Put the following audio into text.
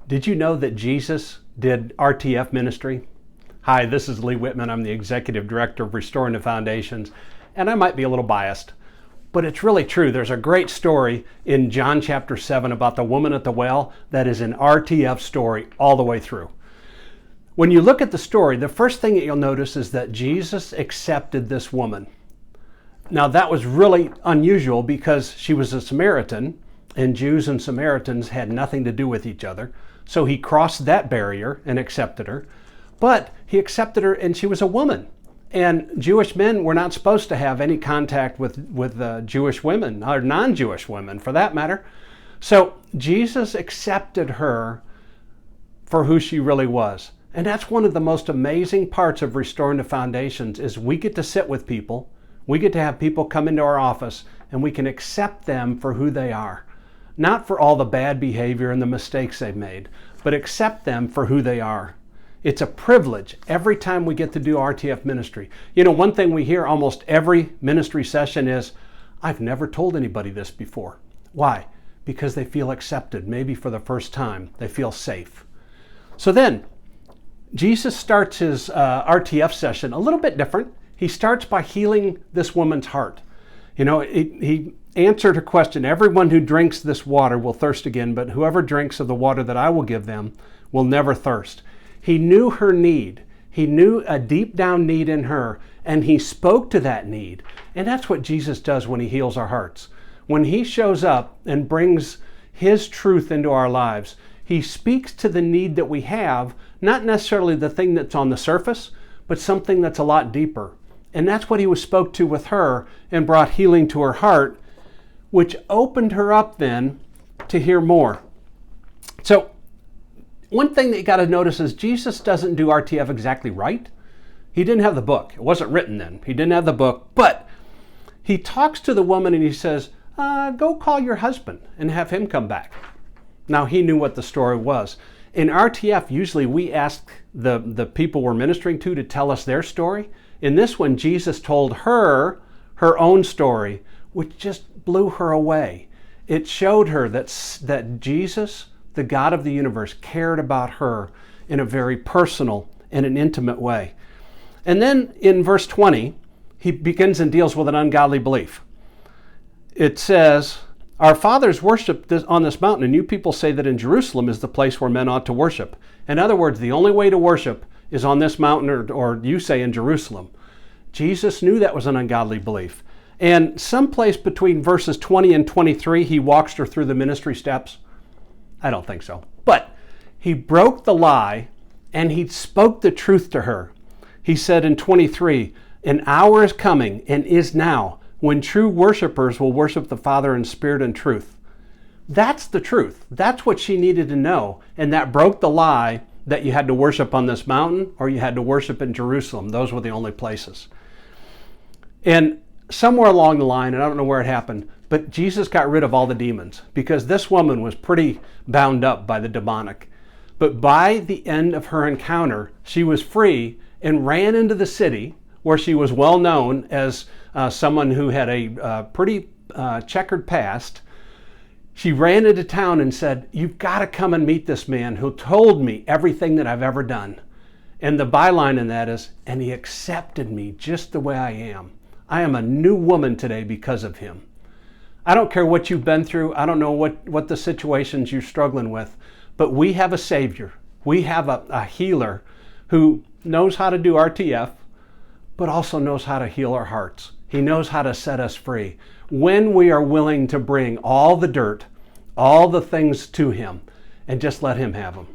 Did you know that Jesus did RTF ministry? Hi, this is Lee Whitman. I'm the Executive Director of Restoring the Foundations, and I might be a little biased, but it's really true. There's a great story in John chapter 7 about the woman at the well that is an RTF story all the way through. When you look at the story, the first thing that you'll notice is that Jesus accepted this woman. Now that was really unusual because she was a Samaritan, and Jews and Samaritans had nothing to do with each other. So he crossed that barrier and accepted her. But he accepted her and she was a woman. And Jewish men were not supposed to have any contact with Jewish women, or non-Jewish women for that matter. So Jesus accepted her for who she really was. And that's one of the most amazing parts of Restoring the Foundations is we get to sit with people, we get to have people come into our office, and we can accept them for who they are. Not for all the bad behavior and the mistakes they've made, but accept them for who they are. It's a privilege every time we get to do RTF ministry. You know, one thing we hear almost every ministry session is, I've never told anybody this before. Why? Because they feel accepted, maybe for the first time. They feel safe. So then, Jesus starts his RTF session a little bit different. He starts by healing this woman's heart. You know, he answered her question, everyone who drinks this water will thirst again, but whoever drinks of the water that I will give them will never thirst. He knew her need. He knew a deep down need in her, and he spoke to that need. And that's what Jesus does when he heals our hearts. When he shows up and brings his truth into our lives, he speaks to the need that we have, not necessarily the thing that's on the surface, but something that's a lot deeper. And that's what he spoke to with her and brought healing to her heart, which opened her up then to hear more. So one thing that you got to notice is Jesus doesn't do RTF exactly right. He didn't have the book. It wasn't written then. He didn't have the book, but he talks to the woman and he says, go call your husband and have him come back. Now he knew what the story was. In RTF, usually we ask the people we're ministering to tell us their story. In this one, Jesus told her her own story, which just blew her away. It showed her that Jesus, the God of the universe, cared about her in a very personal and an intimate way. And then in verse 20, he begins and deals with an ungodly belief. It says, our fathers worshiped on this mountain, and you people say that in Jerusalem is the place where men ought to worship. In other words, the only way to worship is on this mountain, or you say in Jerusalem. Jesus knew that was an ungodly belief. And someplace between verses 20 and 23, he walks her through the ministry steps. I don't think so. But he broke the lie and he spoke the truth to her. He said in 23, an hour is coming and is now when true worshipers will worship the Father in spirit and truth. That's the truth. That's what she needed to know. And that broke the lie that you had to worship on this mountain or you had to worship in Jerusalem. Those were the only places. And somewhere along the line, and I don't know where it happened, but Jesus got rid of all the demons because this woman was pretty bound up by the demonic. But by the end of her encounter, she was free and ran into the city where she was well known as someone who had a pretty checkered past. She ran into town and said, you've got to come and meet this man who told me everything that I've ever done. And the byline in that is, and he accepted me just the way I am. I am a new woman today because of him. I don't care what you've been through. I don't know what the situations you're struggling with, but we have a Savior. We have a healer who knows how to do RTF, but also knows how to heal our hearts. He knows how to set us free when we are willing to bring all the dirt, all the things to him, and just let him have them.